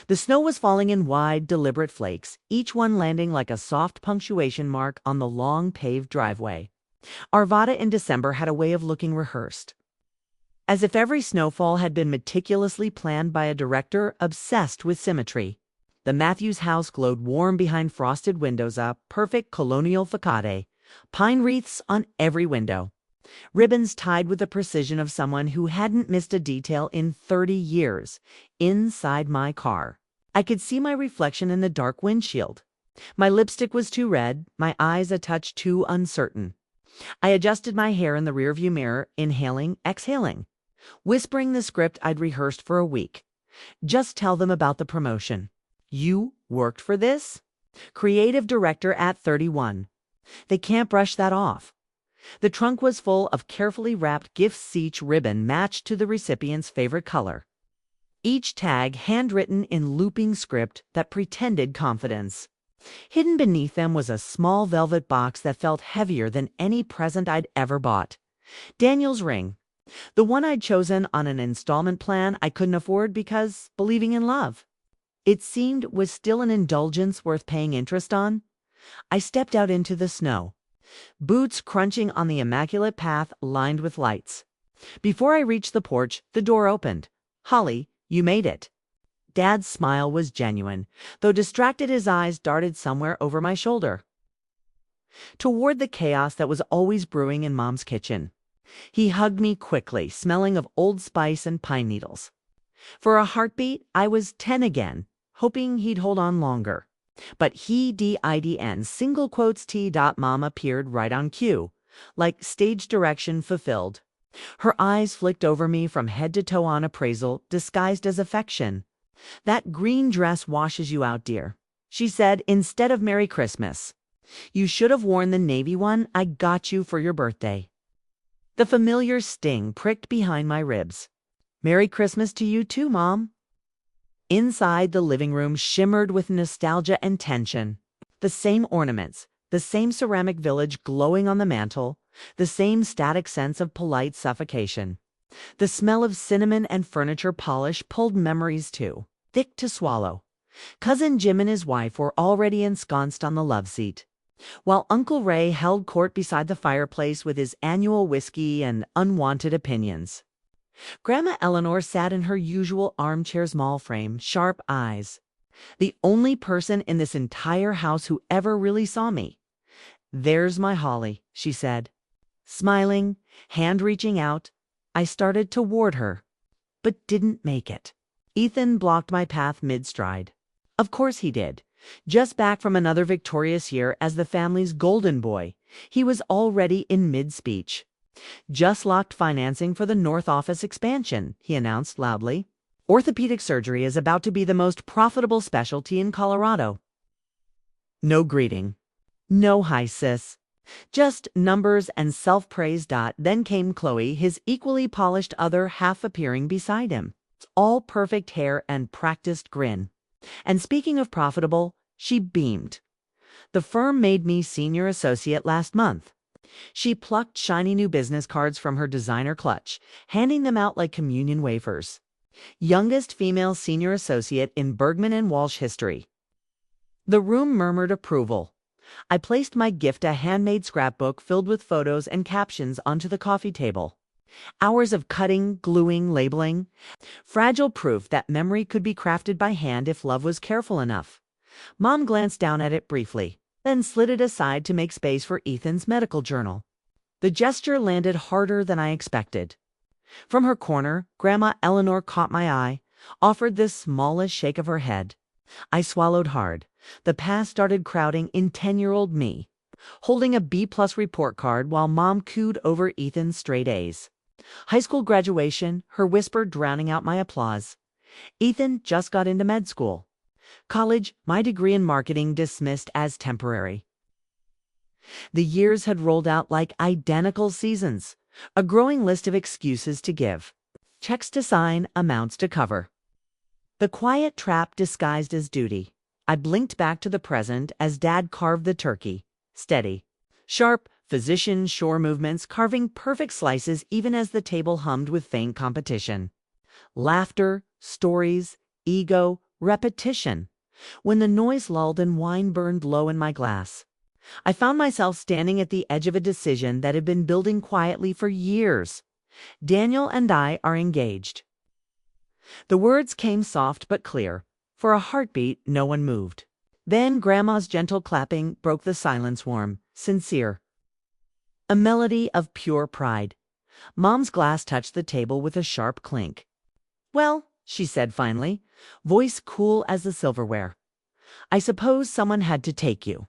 The snow was falling in wide, deliberate flakes, each one landing like a soft punctuation mark on the long paved driveway. Arvada in December had a way of looking rehearsed, as if every snowfall had been meticulously planned by a director obsessed with symmetry. The Matthews house glowed warm behind frosted windows, a perfect colonial facade, pine wreaths on every window, ribbons tied with the precision of someone who hadn't missed a detail in 30 years. Inside my car, I could see my reflection in the dark windshield. My lipstick was too red, my eyes a touch too uncertain. I adjusted my hair in the rearview mirror, inhaling, exhaling, whispering the script I'd rehearsed for a week. Just tell them about the promotion. You worked for this? Creative director at 31. They can't brush that off. The trunk was full of carefully wrapped gifts, each ribbon matched to the recipient's favorite color. Each tag handwritten in looping script that pretended confidence. Hidden beneath them was a small velvet box that felt heavier than any present I'd ever bought. Daniel's ring. The one I'd chosen on an installment plan I couldn't afford because believing in love, it seemed, was still an indulgence worth paying interest on. I stepped out into the snow, boots crunching on the immaculate path lined with lights. Before I reached the porch, the door opened. "Holly, you made it." Dad's smile was genuine, though distracted his eyes darted somewhere over my shoulder, toward the chaos that was always brewing in Mom's kitchen. He hugged me quickly, smelling of Old Spice and pine needles. For a heartbeat, I was 10 again, hoping he'd hold on longer. But he didn't. Single quotes T. Mom appeared right on cue, like stage direction fulfilled. Her eyes flicked over me from head to toe on appraisal, disguised as affection. "That green dress washes you out, dear," she said instead of "Merry Christmas." "You should have worn the navy one I got you for your birthday." The familiar sting pricked behind my ribs. "Merry Christmas to you too, Mom." Inside, the living room shimmered with nostalgia and tension. The same ornaments, the same ceramic village glowing on the mantel, the same static sense of polite suffocation. The smell of cinnamon and furniture polish pulled memories too, thick to swallow. Cousin Jim and his wife were already ensconced on the love seat, while Uncle Ray held court beside the fireplace with his annual whiskey and unwanted opinions. Grandma Eleanor sat in her usual armchair, small frame, sharp eyes. The only person in this entire house who ever really saw me. "There's my Holly," she said. Smiling, hand reaching out, I started toward her, but didn't make it. Ethan blocked my path mid-stride. Of course he did. Just back from another victorious year as the family's golden boy, he was already in mid-speech. "Just locked financing for the North Office expansion," he announced loudly. "Orthopedic surgery is about to be the most profitable specialty in Colorado." No greeting. No "hi, sis." Just numbers and self-praise. Then came Chloe, his equally polished other half appearing beside him. All perfect hair and practiced grin. And speaking of profitable, she beamed. "The firm made me senior associate last month." She plucked shiny new business cards from her designer clutch, handing them out like communion wafers. "Youngest female senior associate in Bergman and Walsh history." The room murmured approval. I placed my gift, a handmade scrapbook filled with photos and captions, onto the coffee table. Hours of cutting, gluing, labeling. Fragile proof that memory could be crafted by hand if love was careful enough. Mom glanced down at it briefly, then slid it aside to make space for Ethan's medical journal. The gesture landed harder than I expected. From her corner, Grandma Eleanor caught my eye, offered the smallest shake of her head. I swallowed hard. The past started crowding in 10-year-old me, holding a B+ report card while Mom cooed over Ethan's straight A's. High school graduation, her whisper drowning out my applause. Ethan just got into med school. College, my degree in marketing dismissed as temporary. The years had rolled out like identical seasons, a growing list of excuses to give, checks to sign, amounts to cover. The quiet trap disguised as duty. I blinked back to the present as Dad carved the turkey, steady, sharp, physician shore movements, carving perfect slices even as the table hummed with faint competition. Laughter, stories, ego, repetition. When the noise lulled and wine burned low in my glass, I found myself standing at the edge of a decision that had been building quietly for years. Daniel and I are engaged. The words came soft but clear. For a heartbeat, no one moved. Then Grandma's gentle clapping broke the silence, warm, sincere. A melody of pure pride. Mom's glass touched the table with a sharp clink. "Well," she said finally, voice cool as the silverware, "I suppose someone had to take you."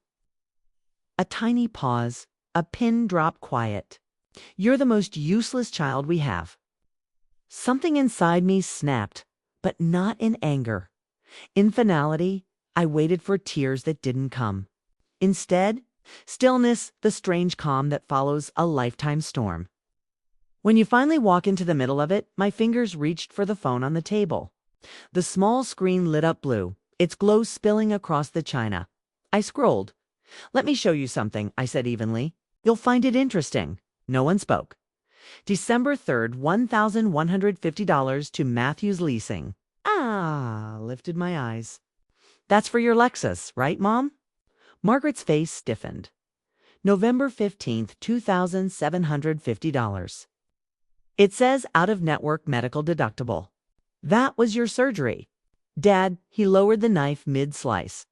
A tiny pause, a pin drop quiet. "You're the most useless child we have." Something inside me snapped, but not in anger. In finality, I waited for tears that didn't come. Instead, stillness, the strange calm that follows a lifetime storm. When you finally walk into the middle of it, my fingers reached for the phone on the table. The small screen lit up blue, its glow spilling across the china. I scrolled. "Let me show you something," I said evenly. "You'll find it interesting." No one spoke. December 3rd, $1,150 to Matthews Leasing. Lifted my eyes. "That's for your Lexus, right, Mom?" Margaret's face stiffened. November 15th, $2,750. It says out-of-network medical deductible. "That was your surgery." Dad, he lowered the knife mid-slice.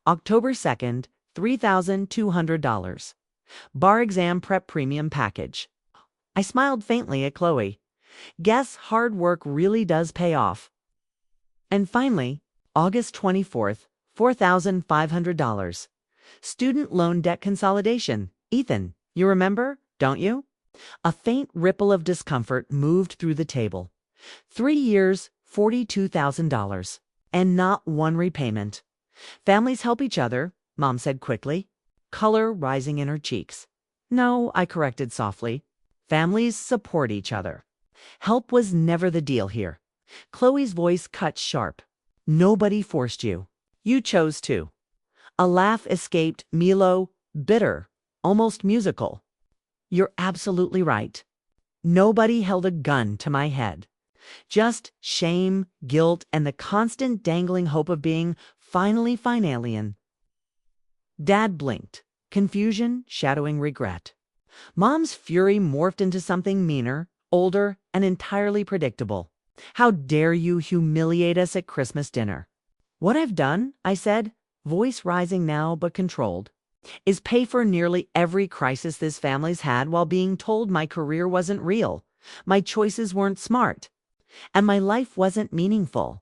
October 2nd, $3,200. Bar exam prep premium package. I smiled faintly at Chloe. Guess hard work really does pay off. And finally, August 24th, $4,500. Student loan debt consolidation. Ethan, you remember, don't you? A faint ripple of discomfort moved through the table. 3 years, $42,000. And not one repayment. "Families help each other," Mom said quickly, color rising in her cheeks. "No," I corrected softly. "Families support each other. Help was never the deal here." Chloe's voice cut sharp. "Nobody forced you. You chose to." A laugh escaped, mellow, bitter, almost musical. "You're absolutely right. Nobody held a gun to my head. Just shame, guilt, and the constant dangling hope of being finally finalian." Dad blinked, confusion shadowing regret. Mom's fury morphed into something meaner, older, and entirely predictable. "How dare you humiliate us at Christmas dinner?" "What I've done," I said, voice rising now but controlled, "is pay for nearly every crisis this family's had while being told my career wasn't real, my choices weren't smart, and my life wasn't meaningful."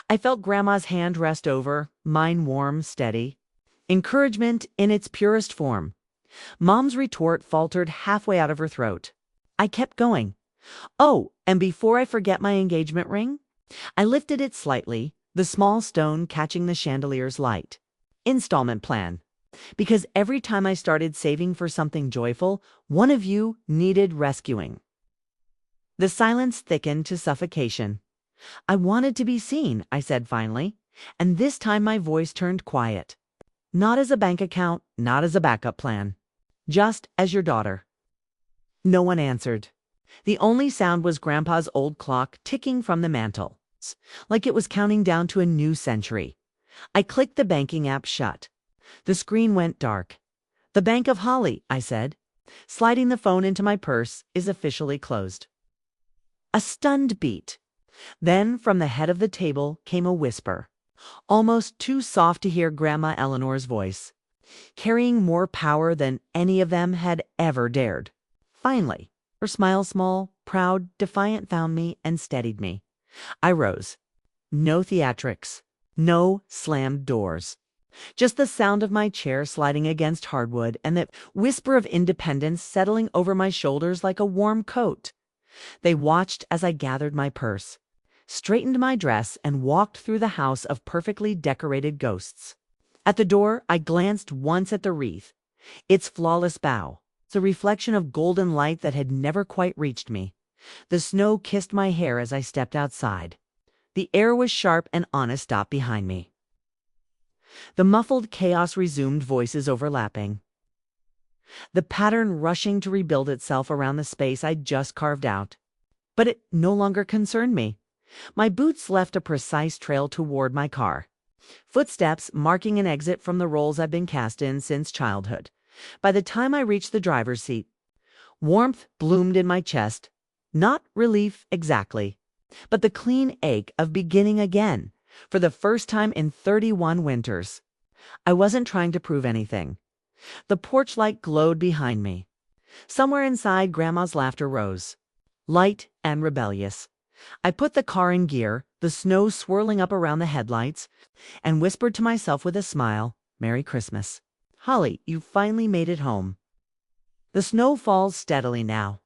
I felt Grandma's hand rest over, mine warm, steady. Encouragement in its purest form. Mom's retort faltered halfway out of her throat. I kept going. "Oh, and before I forget my engagement ring," I lifted it slightly, the small stone catching the chandelier's light. "Installment plan. Because every time I started saving for something joyful, one of you needed rescuing." The silence thickened to suffocation. "I wanted to be seen," I said finally, and this time my voice turned quiet. "Not as a bank account, not as a backup plan. Just as your daughter." No one answered. The only sound was Grandpa's old clock ticking from the mantel, like it was counting down to a new century. I clicked the banking app shut. The screen went dark. "The Bank of Holly," I said. Sliding the phone into my purse, is officially closed. A stunned beat. Then from the head of the table came a whisper, almost too soft to hear Grandma Eleanor's voice, carrying more power than any of them had ever dared. Finally, her smile, small, proud, defiant, found me and steadied me. I rose. No theatrics. No slammed doors. Just the sound of my chair sliding against hardwood and the whisper of independence settling over my shoulders like a warm coat. They watched as I gathered my purse, straightened my dress, and walked through the house of perfectly decorated ghosts. At the door, I glanced once at the wreath, its flawless bow, the reflection of golden light that had never quite reached me. The snow kissed my hair as I stepped outside. The air was sharp and honest out behind me. The muffled chaos resumed, voices overlapping. The pattern rushing to rebuild itself around the space I'd just carved out. But it no longer concerned me. My boots left a precise trail toward my car, footsteps marking an exit from the roles I've been cast in since childhood. By the time I reached the driver's seat, warmth bloomed in my chest. Not relief exactly, but the clean ache of beginning again, for the first time in 31 winters. I wasn't trying to prove anything. The porch light glowed behind me. Somewhere inside, Grandma's laughter rose, light and rebellious. I put the car in gear, the snow swirling up around the headlights, and whispered to myself with a smile, "Merry Christmas. Holly, you finally made it home." The snow falls steadily now,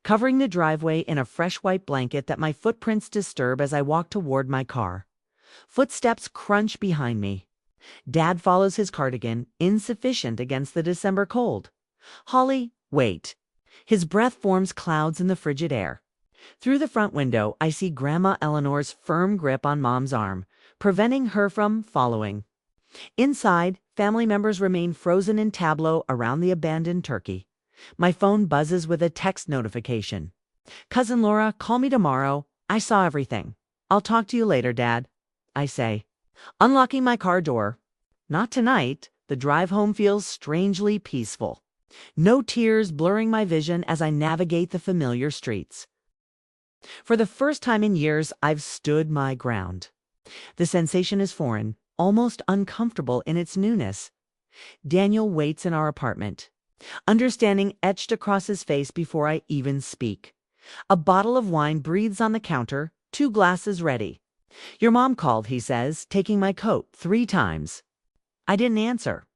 covering the driveway in a fresh white blanket that my footprints disturb as I walk toward my car. Footsteps crunch behind me. Dad follows his cardigan, insufficient against the December cold. "Holly, wait." His breath forms clouds in the frigid air. Through the front window, I see Grandma Eleanor's firm grip on Mom's arm, preventing her from following. Inside, family members remain frozen in tableau around the abandoned turkey. My phone buzzes with a text notification. "Cousin Laura, call me tomorrow. I saw everything." "I'll talk to you later, Dad," I say, unlocking my car door. Not tonight. The drive home feels strangely peaceful. No tears blurring my vision as I navigate the familiar streets. For the first time in years, I've stood my ground. The sensation is foreign, almost uncomfortable in its newness. Daniel waits in our apartment, understanding etched across his face before I even speak. A bottle of wine breathes on the counter, 2 glasses ready. "Your mom called," he says, taking my coat 3 times. I didn't answer.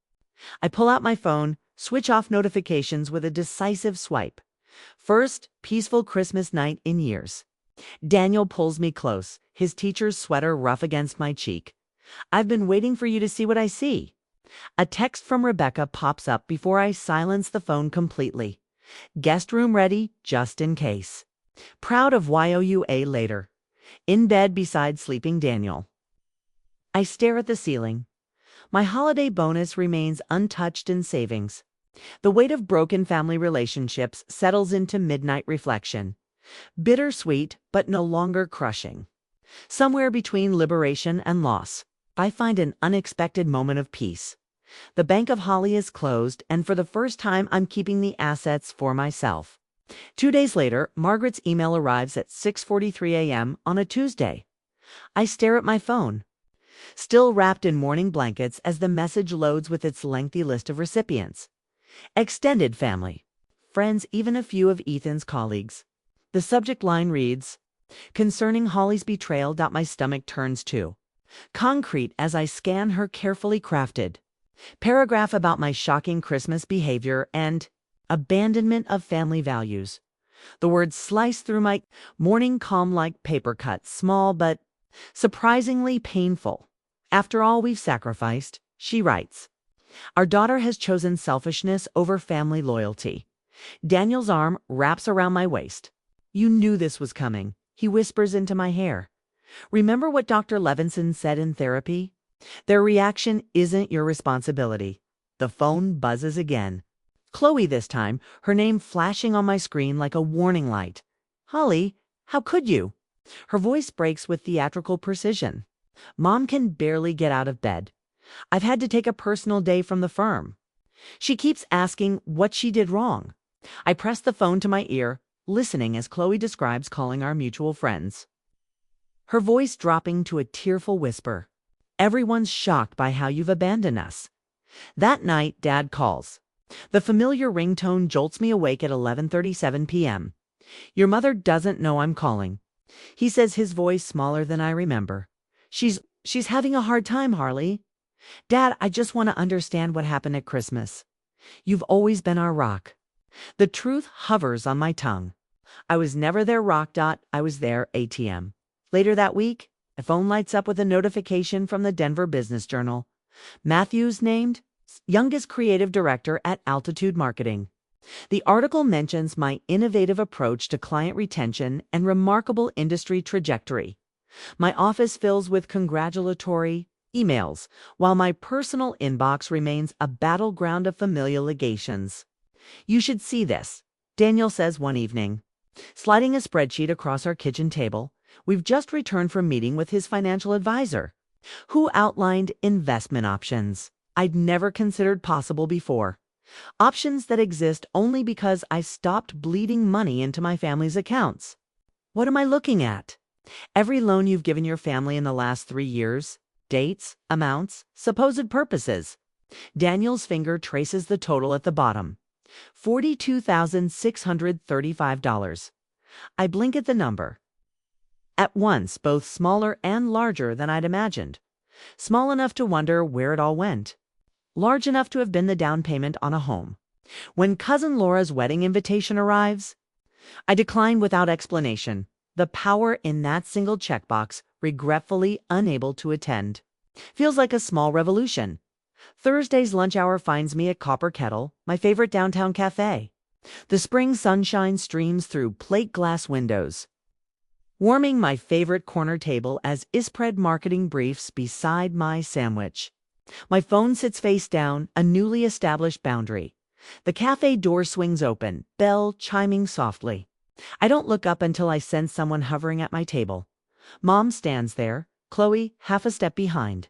I pull out my phone, switch off notifications with a decisive swipe. First peaceful Christmas night in years. Daniel pulls me close, his teacher's sweater rough against my cheek. "I've been waiting for you to see what I see." A text from Rebecca pops up before I silence the phone completely. "Guest room ready, just in case. Proud of YOUA later." In bed beside sleeping Daniel. I stare at the ceiling. My holiday bonus remains untouched in savings. The weight of broken family relationships settles into midnight reflection. Bittersweet, but no longer crushing. Somewhere between liberation and loss, I find an unexpected moment of peace. The Bank of Holly is closed, and for the first time I'm keeping the assets for myself. 2 days later, Margaret's email arrives at 6:43 a.m. on a Tuesday. I stare at my phone, still wrapped in mourning blankets as the message loads with its lengthy list of recipients. Extended family, friends, even a few of Ethan's colleagues. The subject line reads, "Concerning Holly's betrayal." My stomach turns to concrete as I scan her carefully crafted paragraph about my shocking Christmas behavior and abandonment of family values. The words slice through my morning calm like paper cuts, small but surprisingly painful. "After all we've sacrificed," she writes, "our daughter has chosen selfishness over family loyalty." Daniel's arm wraps around my waist. "You knew this was coming," he whispers into my hair. "Remember what Dr. Levinson said in therapy? Their reaction isn't your responsibility." The phone buzzes again. Chloe this time, her name flashing on my screen like a warning light. "Holly, how could you?" Her voice breaks with theatrical precision. "Mom can barely get out of bed. I've had to take a personal day from the firm." She keeps asking what she did wrong. I press the phone to my ear, listening as Chloe describes calling our mutual friends. Her voice dropping to a tearful whisper. "Everyone's shocked by how you've abandoned us." That night, Dad calls. The familiar ringtone jolts me awake at 11:37 p.m. "Your mother doesn't know I'm calling," he says, his voice smaller than I remember. She's having a hard time, Harley." "Dad, I just want to understand what happened at Christmas." "You've always been our rock." The truth hovers on my tongue. I was never their rock. I was their ATM. Later that week, a phone lights up with a notification from the Denver Business Journal. Matthews named youngest creative director at Altitude Marketing. The article mentions my innovative approach to client retention and remarkable industry trajectory. My office fills with congratulatory emails, while my personal inbox remains a battleground of familial legations. "You should see this," Daniel says one evening, sliding a spreadsheet across our kitchen table. We've just returned from meeting with his financial advisor, who outlined investment options I'd never considered possible before. Options that exist only because I stopped bleeding money into my family's accounts. What am I looking at? Every loan you've given your family in the last 3 years, dates, amounts, supposed purposes. Daniel's finger traces the total at the bottom. $42,635. I blink at the number. At once, both smaller and larger than I'd imagined. Small enough to wonder where it all went. Large enough to have been the down payment on a home. When Cousin Laura's wedding invitation arrives, I decline without explanation. The power in that single checkbox, regretfully unable to attend. Feels like a small revolution. Thursday's lunch hour finds me at Copper Kettle, my favorite downtown cafe. The spring sunshine streams through plate glass windows, warming my favorite corner table as ISPRED marketing briefs beside my sandwich. My phone sits face down, a newly established boundary. The cafe door swings open, bell chiming softly. I don't look up until I sense someone hovering at my table. Mom stands there, Chloe half a step behind.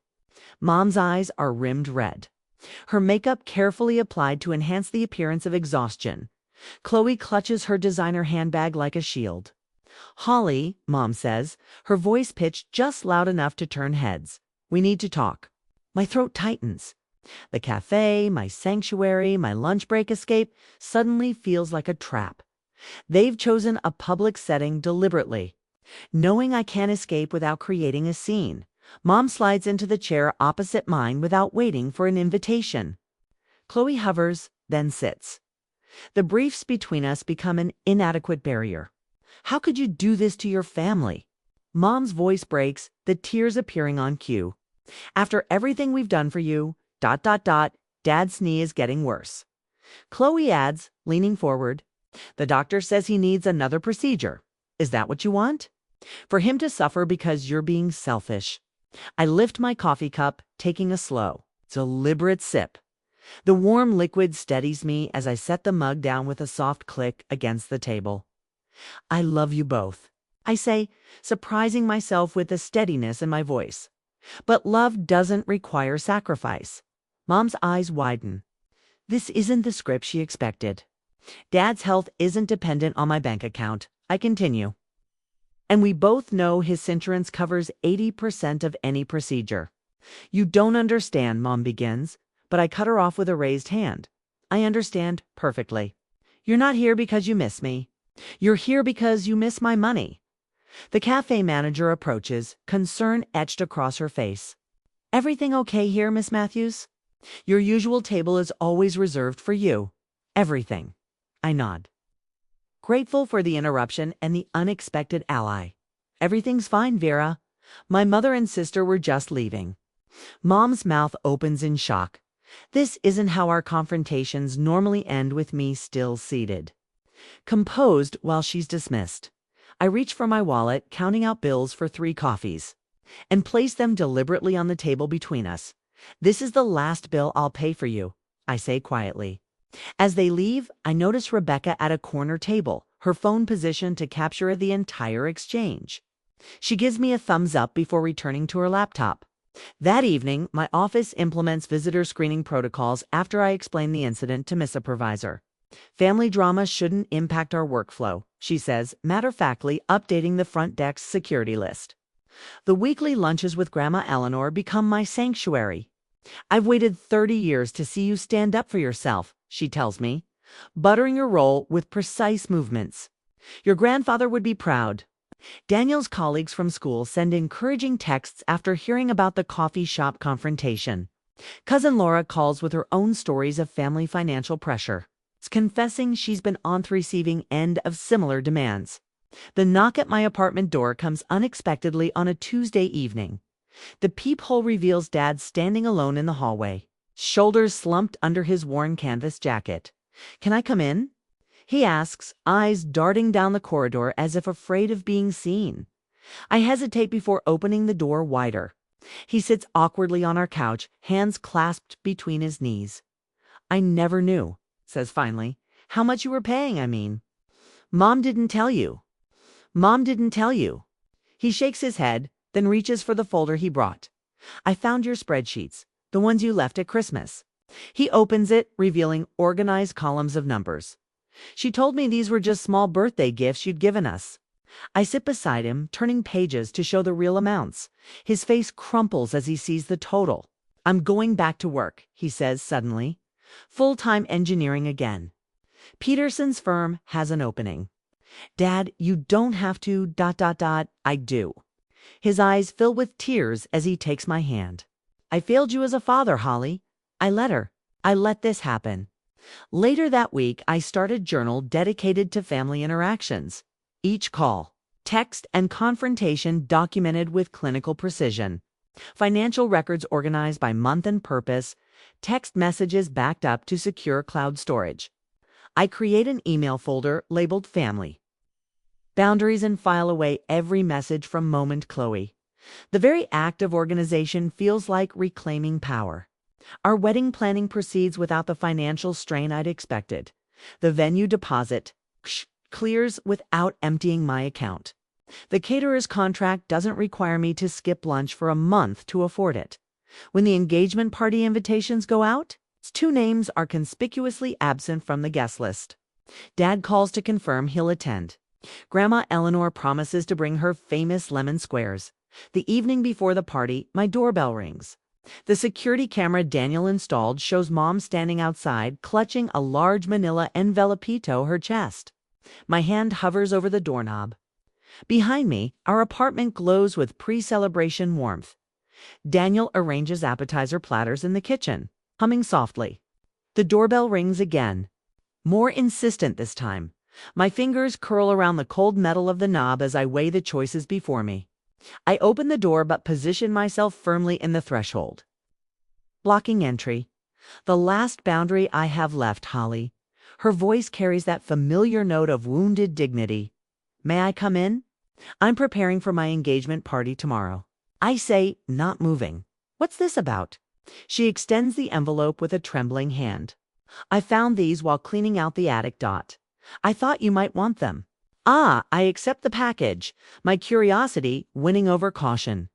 Mom's eyes are rimmed red, her makeup carefully applied to enhance the appearance of exhaustion. Chloe clutches her designer handbag like a shield. "Holly," Mom says, her voice pitched just loud enough to turn heads. "We need to talk." My throat tightens. The cafe, my sanctuary, my lunch break escape suddenly feels like a trap. They've chosen a public setting deliberately, knowing I can't escape without creating a scene. Mom slides into the chair opposite mine without waiting for an invitation. Chloe hovers, then sits. The briefs between us become an inadequate barrier. "How could you do this to your family?" Mom's voice breaks, the tears appearing on cue. "After everything we've done for you, ... Dad's knee is getting worse." Chloe adds, leaning forward, "The doctor says he needs another procedure. Is that what you want? For him to suffer because you're being selfish." I lift my coffee cup, taking a slow, deliberate sip. The warm liquid steadies me as I set the mug down with a soft click against the table. "I love you both," I say, surprising myself with the steadiness in my voice. "But love doesn't require sacrifice." Mom's eyes widen. This isn't the script she expected. "Dad's health isn't dependent on my bank account," I continue. "And we both know his insurance covers 80% of any procedure." "You don't understand," Mom begins, but I cut her off with a raised hand. "I understand perfectly. You're not here because you miss me. You're here because you miss my money." The cafe manager approaches, concern etched across her face. "Everything okay here, Miss Matthews? Your usual table is always reserved for you." "Everything." I nod, grateful for the interruption and the unexpected ally. "Everything's fine, Vera. My mother and sister were just leaving." Mom's mouth opens in shock. This isn't how our confrontations normally end, with me still seated, composed while she's dismissed. I reach for my wallet, counting out bills for 3 coffees, and place them deliberately on the table between us. "This is the last bill I'll pay for you," I say quietly. As they leave, I notice Rebecca at a corner table, her phone positioned to capture the entire exchange. She gives me a thumbs up before returning to her laptop. That evening, my office implements visitor screening protocols after I explain the incident to Miss Supervisor. "Family drama shouldn't impact our workflow," she says, matter-of-factly updating the front desk's security list. The weekly lunches with Grandma Eleanor become my sanctuary. "I've waited 30 years to see you stand up for yourself," she tells me, buttering your roll with precise movements. "Your grandfather would be proud." Daniel's colleagues from school send encouraging texts after hearing about the coffee shop confrontation. Cousin Laura calls with her own stories of family financial pressure, confessing she's been on the receiving end of similar demands. The knock at my apartment door comes unexpectedly on a Tuesday evening. The peephole reveals Dad standing alone in the hallway, shoulders slumped under his worn canvas jacket. "Can I come in?" he asks, eyes darting down the corridor as if afraid of being seen. I hesitate before opening the door wider. He sits awkwardly on our couch, hands clasped between his knees. "I never knew," says finally. "How much you were paying, I mean." Mom didn't tell you." "Mom didn't tell you." He shakes his head, then reaches for the folder he brought. I found your spreadsheets, the ones you left at Christmas. He opens it, revealing organized columns of numbers. She told me these were just small birthday gifts you'd given us. I sit beside him, turning pages to show the real amounts. His face crumples as he sees the total. I'm going back to work, he says suddenly. Full-time engineering again. Peterson's firm has an opening. Dad, you don't have to, I do. His eyes fill with tears as he takes my hand. I failed you as a father, Holly. I let this happen. Later that week, I started a journal dedicated to family interactions. Each call, text, and confrontation documented with clinical precision. Financial records organized by month and purpose, text messages backed up to secure cloud storage. I create an email folder labeled Family. Boundaries and file away every message from Moment Chloe. The very act of organization feels like reclaiming power. Our wedding planning proceeds without the financial strain I'd expected. The venue deposit clears without emptying my account. The caterer's contract doesn't require me to skip lunch for a month to afford it. When the engagement party invitations go out, 2 names are conspicuously absent from the guest list. Dad calls to confirm he'll attend. Grandma Eleanor promises to bring her famous lemon squares. The evening before the party, my doorbell rings. The security camera Daniel installed shows Mom standing outside, clutching a large manila envelopito her chest. My hand hovers over the doorknob. Behind me, our apartment glows with pre-celebration warmth. Daniel arranges appetizer platters in the kitchen, humming softly. The doorbell rings again. More insistent this time. My fingers curl around the cold metal of the knob as I weigh the choices before me. I open the door but position myself firmly in the threshold. Blocking entry. The last boundary I have left, Holly. Her voice carries that familiar note of wounded dignity. May I come in? I'm preparing for my engagement party tomorrow. I say, not moving. What's this about? She extends the envelope with a trembling hand. I found these while cleaning out the attic. I thought you might want them. I accept the package, my curiosity winning over caution.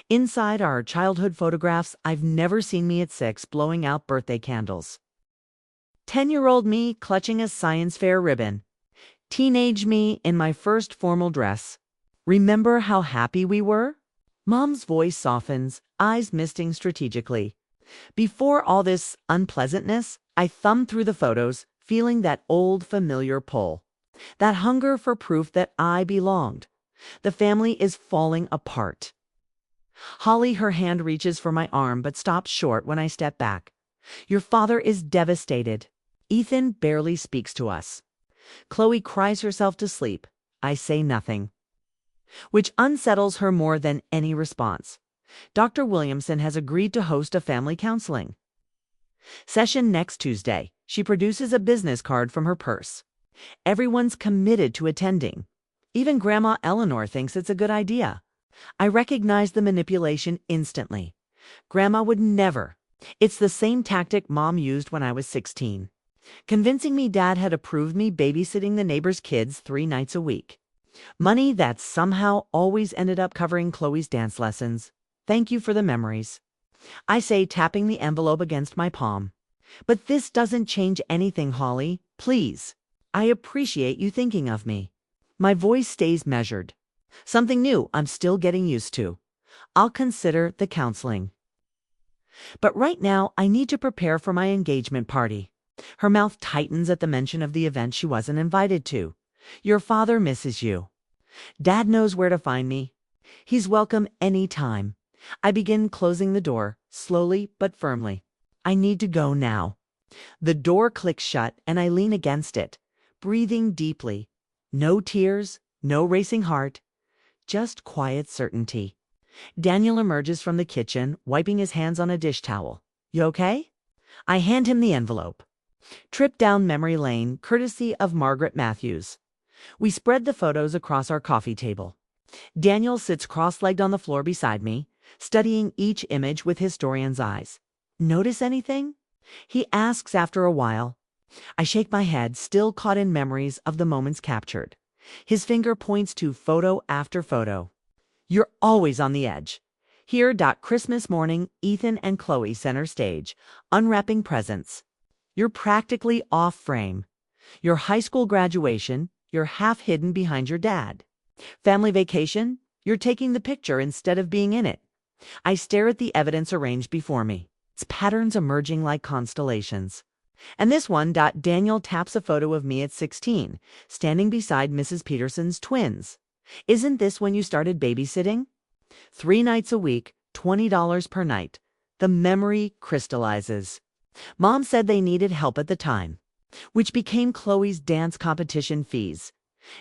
Inside are childhood photographs I've never seen me at 6 blowing out birthday candles. 10-year-old me clutching a science fair ribbon. Teenage me in my first formal dress. Remember how happy we were? Mom's voice softens, eyes misting strategically. Before all this unpleasantness, I thumbed through the photos, feeling that old familiar pull. That hunger for proof that I belonged. The family is falling apart. Holly, her hand reaches for my arm but stops short when I step back. Your father is devastated. Ethan barely speaks to us. Chloe cries herself to sleep. I say nothing. Which unsettles her more than any response. Dr. Williamson has agreed to host a family counseling session next Tuesday. She produces a business card from her purse. Everyone's committed to attending. Even Grandma Eleanor thinks it's a good idea. I recognize the manipulation instantly. Grandma would never. It's the same tactic Mom used when I was 16. Convincing me Dad had approved me babysitting the neighbor's kids 3 nights a week. Money that somehow always ended up covering Chloe's dance lessons. Thank you for the memories. I say, tapping the envelope against my palm. But this doesn't change anything, Holly. Please. I appreciate you thinking of me. My voice stays measured. Something new I'm still getting used to. I'll consider the counseling. But right now, I need to prepare for my engagement party. Her mouth tightens at the mention of the event she wasn't invited to. Your father misses you. Dad knows where to find me. He's welcome any time. I begin closing the door, slowly but firmly. I need to go now. The door clicks shut and I lean against it, breathing deeply. No tears, no racing heart, just quiet certainty. Daniel emerges from the kitchen, wiping his hands on a dish towel. You okay? I hand him the envelope. Trip down memory lane, courtesy of Margaret Matthews. We spread the photos across our coffee table. Daniel sits cross-legged on the floor beside me, studying each image with historian's eyes. Notice anything? He asks after a while. I shake my head, still caught in memories of the moments captured. His finger points to photo after photo. You're always on the edge. Here, Christmas morning, Ethan and Chloe center stage, unwrapping presents. You're practically off frame. Your high school graduation, you're half hidden behind your dad. Family vacation, you're taking the picture instead of being in it. I stare at the evidence arranged before me, its patterns emerging like constellations. And this one, Daniel taps a photo of me at 16, standing beside Mrs. Peterson's twins. Isn't this when you started babysitting? 3 nights a week, $20 per night. The memory crystallizes. Mom said they needed help at the time, which became Chloe's dance competition fees.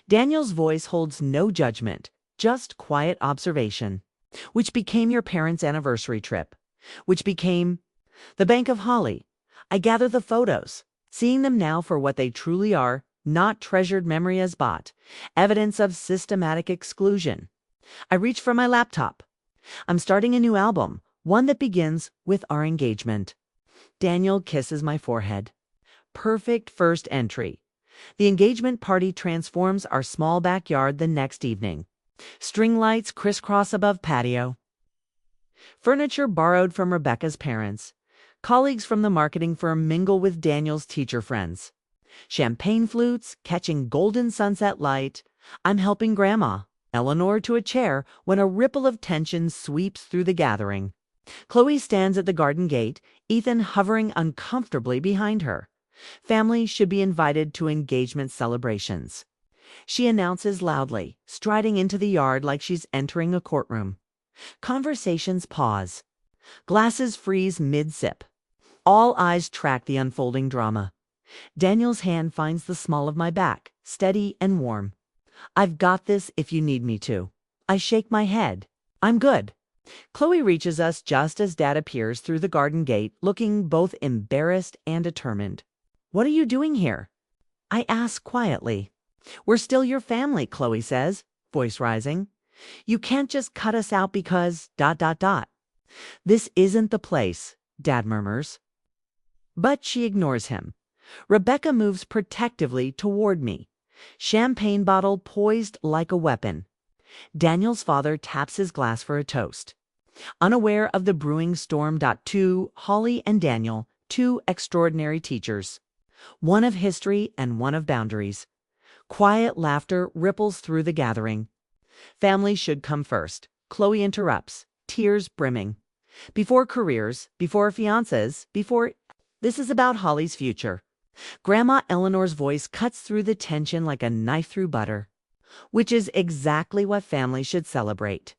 Daniel's voice holds no judgment, just quiet observation, which became your parents' anniversary trip, which became the Bank of Holly. I gather the photos, seeing them now for what they truly are, not treasured memory as bought, evidence of systematic exclusion. I reach for my laptop. I'm starting a new album, one that begins with our engagement. Daniel kisses my forehead. Perfect first entry. The engagement party transforms our small backyard the next evening. String lights crisscross above patio. Furniture borrowed from Rebecca's parents. Colleagues from the marketing firm mingle with Daniel's teacher friends. Champagne flutes catching golden sunset light. I'm helping Grandma, Eleanor, to a chair when a ripple of tension sweeps through the gathering. Chloe stands at the garden gate, Ethan hovering uncomfortably behind her. Family should be invited to engagement celebrations. She announces loudly, striding into the yard like she's entering a courtroom. Conversations pause. Glasses freeze mid-sip. All eyes track the unfolding drama. Daniel's hand finds the small of my back, steady and warm. I've got this if you need me to. I shake my head. I'm good. Chloe reaches us just as Dad appears through the garden gate, looking both embarrassed and determined. What are you doing here? I ask quietly. We're still your family, Chloe says, voice rising. You can't just cut us out because ... This isn't the place, Dad murmurs. But she ignores him. Rebecca moves protectively toward me, champagne bottle poised like a weapon. Daniel's father taps his glass for a toast. Unaware of the brewing storm. To Holly and Daniel, 2 extraordinary teachers. One of history and one of boundaries. Quiet laughter ripples through the gathering. Family should come first. Chloe interrupts, tears brimming. Before careers, before fiancés, before... This is about Holly's future. Grandma Eleanor's voice cuts through the tension like a knife through butter. Which is exactly what family should celebrate.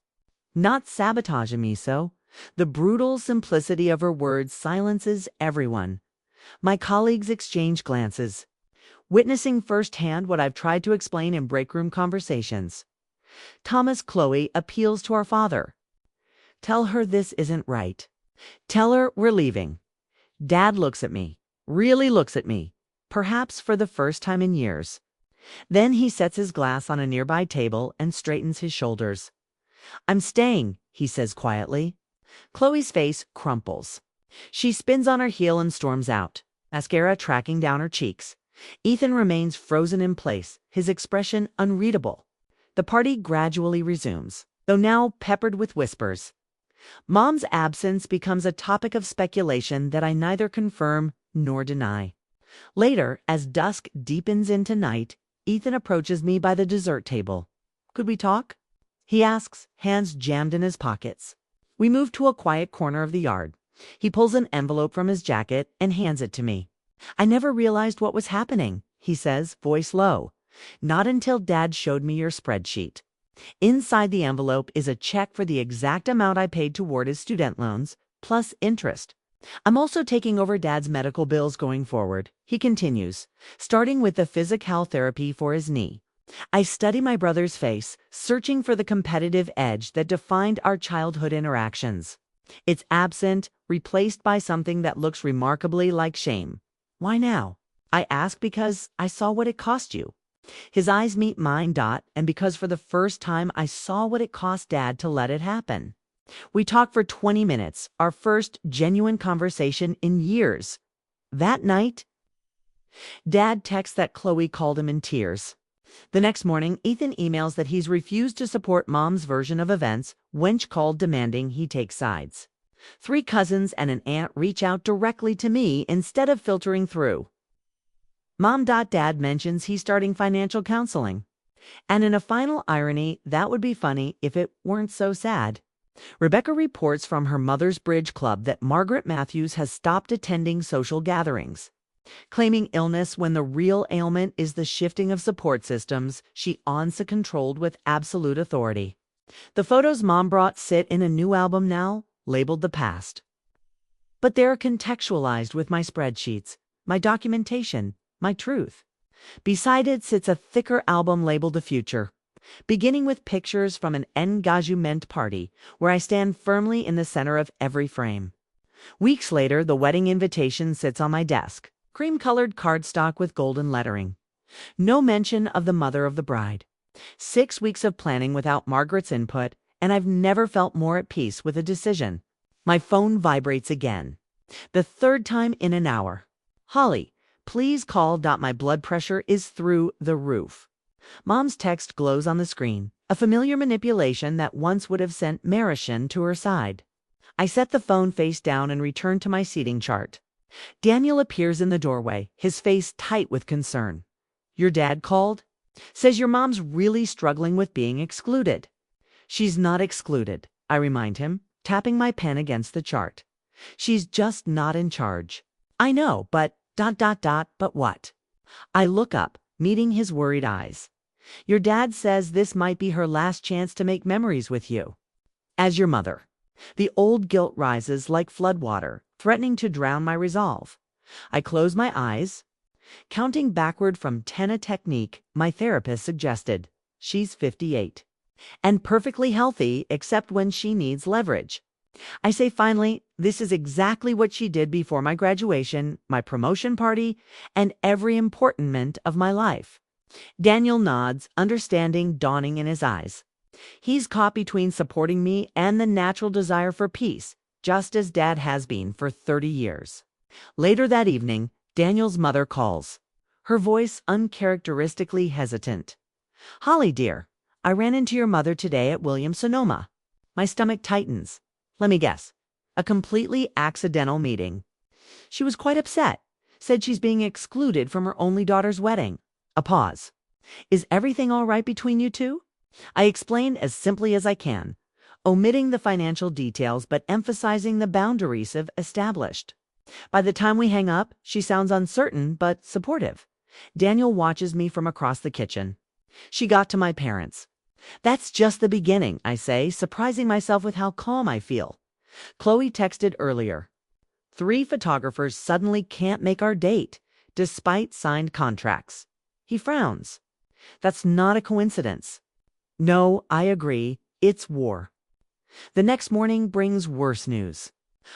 Not sabotage a miso. The brutal simplicity of her words silences everyone. My colleagues exchange glances, witnessing firsthand what I've tried to explain in break-room conversations. Thomas Chloe appeals to our father. Tell her this isn't right. Tell her we're leaving. Dad looks at me, really looks at me, perhaps for the first time in years. Then he sets his glass on a nearby table and straightens his shoulders. I'm staying, he says quietly. Chloe's face crumples. She spins on her heel and storms out, mascara tracking down her cheeks. Ethan remains frozen in place, his expression unreadable. The party gradually resumes, though now peppered with whispers. Mom's absence becomes a topic of speculation that I neither confirm nor deny. Later, as dusk deepens into night, Ethan approaches me by the dessert table. Could we talk? He asks, hands jammed in his pockets. We move to a quiet corner of the yard. He pulls an envelope from his jacket and hands it to me. I never realized what was happening, he says, voice low. Not until Dad showed me your spreadsheet. Inside the envelope is a check for the exact amount I paid toward his student loans, plus interest. I'm also taking over Dad's medical bills going forward, he continues, starting with the physical therapy for his knee. I study my brother's face, searching for the competitive edge that defined our childhood interactions. It's absent, replaced by something that looks remarkably like shame. Why now? I ask because I saw what it cost you. His eyes meet mine, and because for the first time I saw what it cost Dad to let it happen. We talk for 20 minutes, our first genuine conversation in years. That night, Dad texts that Chloe called him in tears. The next morning, Ethan emails that he's refused to support Mom's version of events, Wench called demanding he take sides. 3 cousins and an aunt reach out directly to me instead of filtering through. Mom.Dad mentions he's starting financial counseling. And in a final irony, that would be funny if it weren't so sad. Rebecca reports from her mother's bridge club that Margaret Matthews has stopped attending social gatherings. Claiming illness when the real ailment is the shifting of support systems, she Ansa controlled with absolute authority. The photos Mom brought sit in a new album now, labeled The Past. But they're contextualized with my spreadsheets, my documentation, my truth. Beside it sits a thicker album labeled The Future, beginning with pictures from an engagement party where I stand firmly in the center of every frame. Weeks later, the wedding invitation sits on my desk, cream-colored cardstock with golden lettering. No mention of the mother of the bride. 6 weeks of planning without Margaret's input, and I've never felt more at peace with a decision. My phone vibrates again. The 3rd time in an hour. Holly, please call. My blood pressure is through the roof. Mom's text glows on the screen, a familiar manipulation that once would have sent Marishan to her side. I set the phone face down and return to my seating chart. Daniel appears in the doorway, his face tight with concern. Your dad called? Says your mom's really struggling with being excluded. She's not excluded, I remind him, tapping my pen against the chart. She's just not in charge. I know, but ... but what? I look up, meeting his worried eyes. Your dad says this might be her last chance to make memories with you. As your mother. The old guilt rises like floodwater, threatening to drown my resolve. I close my eyes. Counting backward from 10 a technique, my therapist suggested. She's 58. And perfectly healthy except when she needs leverage. I say finally, this is exactly what she did before my graduation, my promotion party, and every importantment of my life. Daniel nods, understanding dawning in his eyes. He's caught between supporting me and the natural desire for peace, just as Dad has been for 30 years. Later that evening, Daniel's mother calls, her voice uncharacteristically hesitant. Holly, dear, I ran into your mother today at Williams-Sonoma. My stomach tightens. Let me guess. A completely accidental meeting. She was quite upset. Said she's being excluded from her only daughter's wedding. A pause. Is everything all right between you two? I explain as simply as I can, omitting the financial details but emphasizing the boundaries I've established. By the time we hang up, she sounds uncertain but supportive. Daniel watches me from across the kitchen. She got to my parents. That's just the beginning, I say, surprising myself with how calm I feel. Chloe texted earlier. 3 photographers suddenly can't make our date, despite signed contracts. He frowns. That's not a coincidence. No, I agree. It's war. The next morning brings worse news.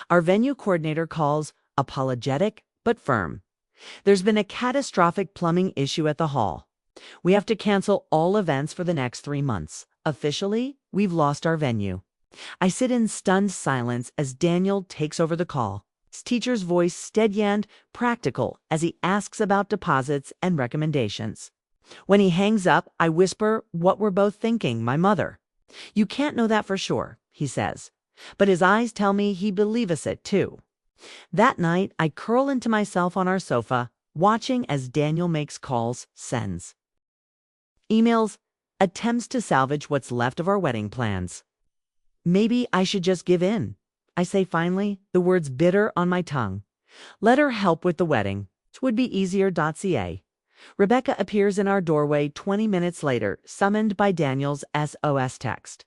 Our venue coordinator calls, apologetic but firm. There's been a catastrophic plumbing issue at the hall. We have to cancel all events for the next 3 months. Officially, we've lost our venue. I sit in stunned silence as Daniel takes over the call, his teacher's voice steady and practical as he asks about deposits and recommendations. When he hangs up, I whisper what we're both thinking, my mother. You can't know that for sure, he says, but his eyes tell me he believes it too. That night, I curl into myself on our sofa, watching as Daniel makes calls, sends emails, attempts to salvage what's left of our wedding plans. Maybe I should just give in, I say finally, the words bitter on my tongue. Let her help with the wedding. It would be easier.ca. Rebecca appears in our doorway 20 minutes later, summoned by Daniel's SOS text.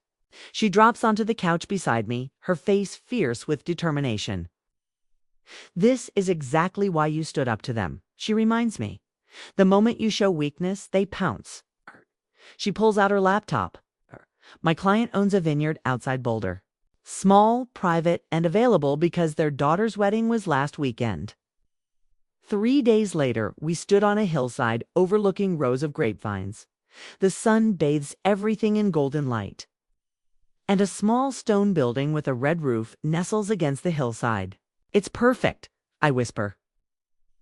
She drops onto the couch beside me, her face fierce with determination. This is exactly why you stood up to them, she reminds me. The moment you show weakness, they pounce. She pulls out her laptop. My client owns a vineyard outside Boulder. Small, private, and available because their daughter's wedding was last weekend. 3 days later, we stood on a hillside overlooking rows of grapevines. The sun bathes everything in golden light. And a small stone building with a red roof nestles against the hillside. It's perfect, I whisper.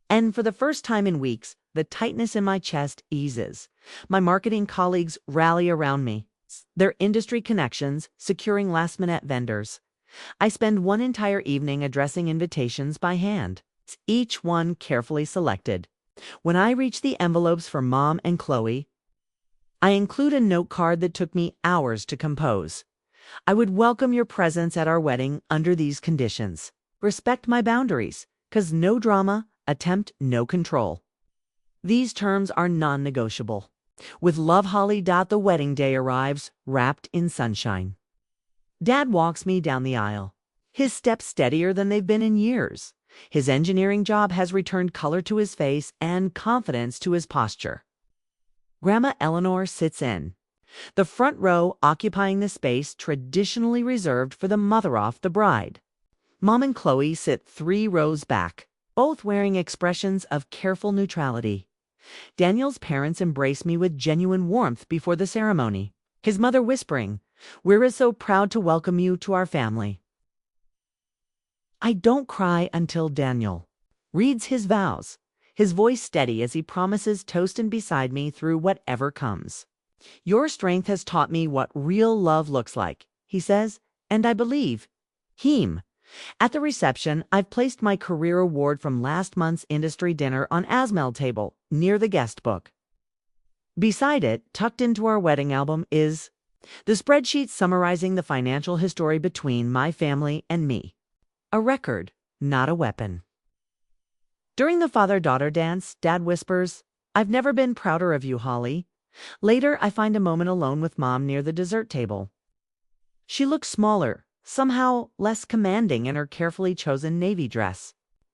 And for the first time in weeks, the tightness in my chest eases. My marketing colleagues rally around me, their industry connections securing last-minute vendors. I spend one entire evening addressing invitations by hand, each one carefully selected. When I reach the envelopes for Mom and Chloe, I include a note card that took me hours to compose. I would welcome your presence at our wedding under these conditions. Respect my boundaries, 'cause no drama, attempt no control. These terms are non-negotiable. With love, Holly. The wedding day arrives, wrapped in sunshine. Dad walks me down the aisle, his steps steadier than they've been in years. His engineering job has returned color to his face and confidence to his posture. Grandma Eleanor sits in the front row, occupying the space traditionally reserved for the mother-of the bride. Mom and Chloe sit 3 rows back, both wearing expressions of careful neutrality. Daniel's parents embrace me with genuine warmth before the ceremony, his mother whispering, "We're so proud to welcome you to our family." I don't cry until Daniel reads his vows, his voice steady as he promises to stand beside me through whatever comes. "Your strength has taught me what real love looks like," he says, and I believe him. At the reception, I've placed my career award from last month's industry dinner on Asmel's table, near the guest book. Beside it, tucked into our wedding album, is the spreadsheet summarizing the financial history between my family and me. A record, not a weapon. During the father-daughter dance, Dad whispers, "I've never been prouder of you, Holly." Later, I find a moment alone with Mom near the dessert table. She looks smaller, somehow less commanding in her carefully chosen navy dress.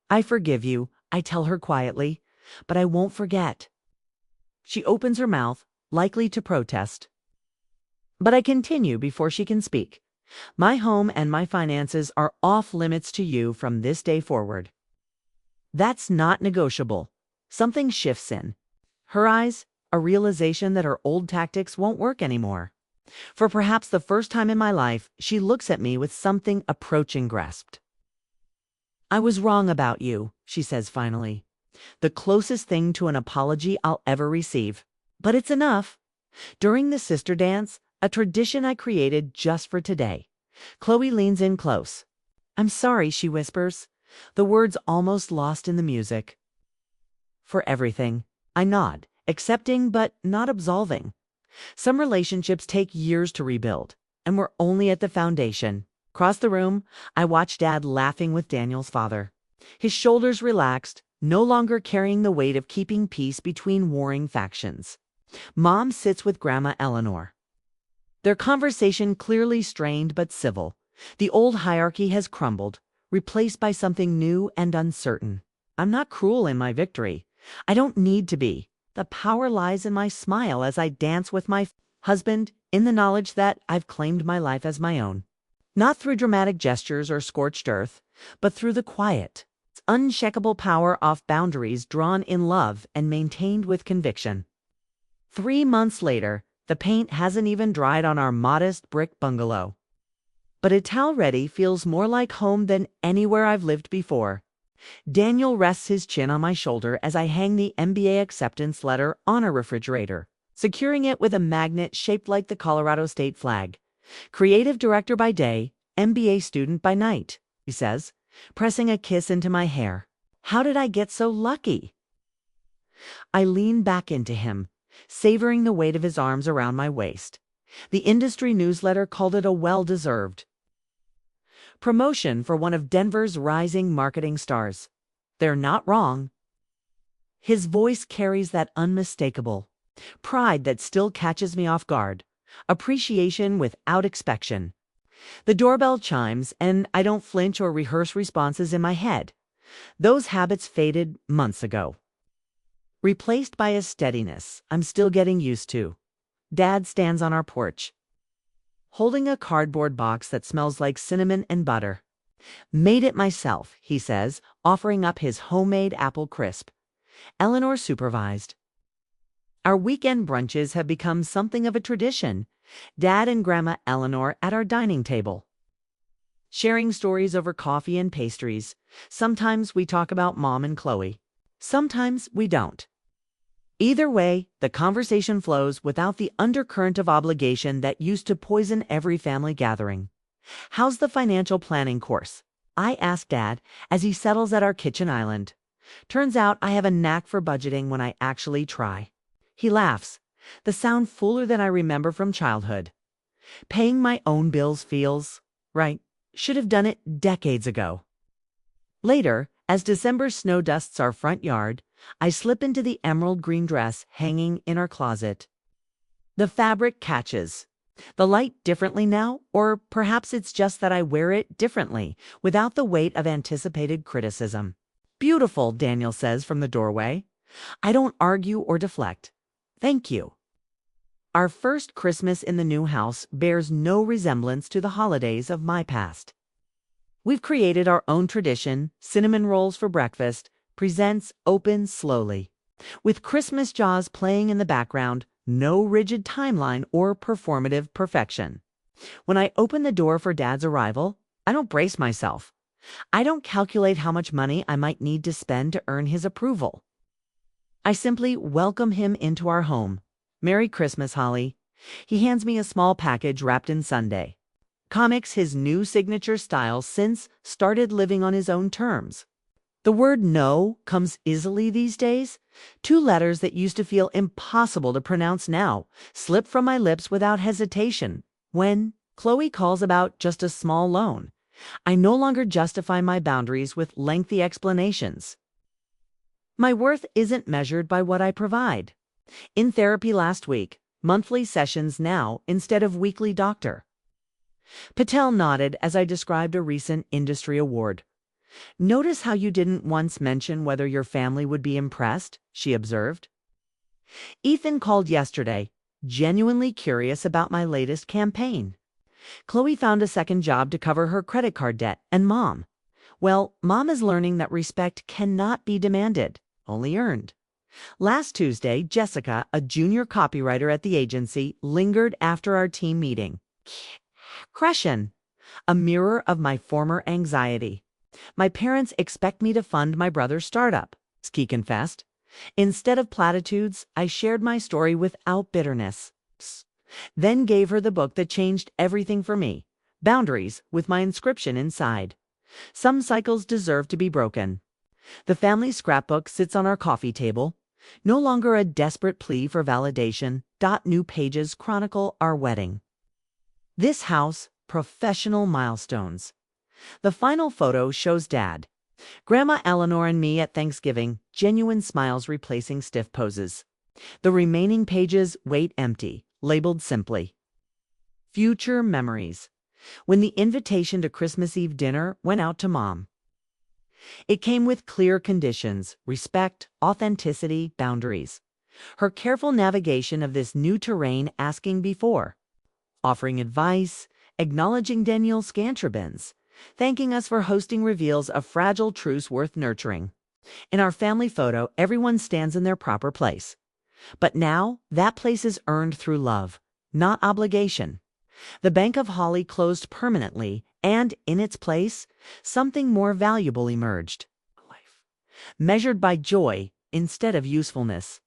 "I forgive you," I tell her quietly, "but I won't forget." She opens her mouth, likely to protest. But I continue before she can speak. "My home and my finances are off limits to you from this day forward." That's not negotiable. Something shifts in her eyes, a realization that her old tactics won't work anymore. For perhaps the first time in my life, she looks at me with something approaching grasped. "I was wrong about you," she says finally. The closest thing to an apology I'll ever receive. But it's enough. During the sister dance, a tradition I created just for today, Chloe leans in close. "I'm sorry," she whispers, the words almost lost in the music. "For everything." I nod, accepting but not absolving. Some relationships take years to rebuild, and we're only at the foundation. Across the room, I watch Dad laughing with Daniel's father, his shoulders relaxed, no longer carrying the weight of keeping peace between warring factions. Mom sits with Grandma Eleanor, their conversation clearly strained but civil. The old hierarchy has crumbled, replaced by something new and uncertain. I'm not cruel in my victory. I don't need to be. The power lies in my smile as I dance with my husband, in the knowledge that I've claimed my life as my own. Not through dramatic gestures or scorched earth, but through the quiet, unshakable power of boundaries drawn in love and maintained with conviction. 3 months later, the paint hasn't even dried on our modest brick bungalow. But it already feels more like home than anywhere I've lived before. Daniel rests his chin on my shoulder as I hang the MBA acceptance letter on our refrigerator, securing it with a magnet shaped like the Colorado state flag. "Creative director by day, MBA student by night," he says, pressing a kiss into my hair. How did I get so lucky? I lean back into him, savoring the weight of his arms around my waist. The industry newsletter called it a well-deserved promotion for one of Denver's rising marketing stars. They're not wrong. His voice carries that unmistakable pride that still catches me off guard, appreciation without expectation. The doorbell chimes, and I don't flinch or rehearse responses in my head. Those habits faded months ago, replaced by a steadiness I'm still getting used to. Dad stands on our porch, holding a cardboard box that smells like cinnamon and butter. "Made it myself," he says, offering up his homemade apple crisp. Eleanor supervised. Our weekend brunches have become something of a tradition. Dad and Grandma Eleanor at our dining table, sharing stories over coffee and pastries. Sometimes we talk about Mom and Chloe. Sometimes we don't. Either way, the conversation flows without the undercurrent of obligation that used to poison every family gathering. "How's the financial planning course?" I ask Dad as he settles at our kitchen island. Turns out I have a knack for budgeting when I actually try. He laughs. The sound fuller than I remember from childhood. Paying my own bills feels right. Should have done it decades ago. Later, as December snow dusts our front yard, I slip into the emerald green dress hanging in our closet. The fabric catches the light differently now, or perhaps it's just that I wear it differently, without the weight of anticipated criticism. "Beautiful," Daniel says from the doorway. I don't argue or deflect. "Thank you." Our first Christmas in the new house bears no resemblance to the holidays of my past. We've created our own tradition. Cinnamon rolls for breakfast. Presents open slowly. With Christmas jaws playing in the background, no rigid timeline or performative perfection. When I open the door for Dad's arrival, I don't brace myself. I don't calculate how much money I might need to spend to earn his approval. I simply welcome him into our home. "Merry Christmas, Holly." He hands me a small package wrapped in Sunday. Comics, his new signature style, since started living on his own terms. The word "no" comes easily these days. 2 letters that used to feel impossible to pronounce now slip from my lips without hesitation. When Chloe calls about just a small loan, I no longer justify my boundaries with lengthy explanations. My worth isn't measured by what I provide. In therapy last week, monthly sessions now instead of weekly doctor. Patel nodded as I described a recent industry award. "Notice how you didn't once mention whether your family would be impressed," she observed. Ethan called yesterday, genuinely curious about my latest campaign. Chloe found a second job to cover her credit card debt, and Mom is learning that respect cannot be demanded, only earned. Last Tuesday, Jessica, a junior copywriter at the agency, lingered after our team meeting. Crushing, a mirror of my former anxiety. "My parents expect me to fund my brother's startup," Ski confessed. Instead of platitudes, I shared my story without bitterness. Then gave her the book that changed everything for me, Boundaries, with my inscription inside. "Some cycles deserve to be broken." The family scrapbook sits on our coffee table, no longer a desperate plea for validation. New pages chronicle our wedding. This house, professional milestones. The final photo shows Dad, Grandma Eleanor, and me at Thanksgiving, genuine smiles replacing stiff poses. The remaining pages wait empty, labeled simply, "Future Memories." When the invitation to Christmas Eve dinner went out to Mom, it came with clear conditions: respect, authenticity, boundaries. Her careful navigation of this new terrain, asking before, offering advice, acknowledging Daniel's Scantrabins, thanking us for hosting reveals a fragile truce worth nurturing. In our family photo, everyone stands in their proper place. But now, that place is earned through love, not obligation. The bank of holly closed permanently, and in its place, something more valuable emerged. Life, measured by joy instead of usefulness.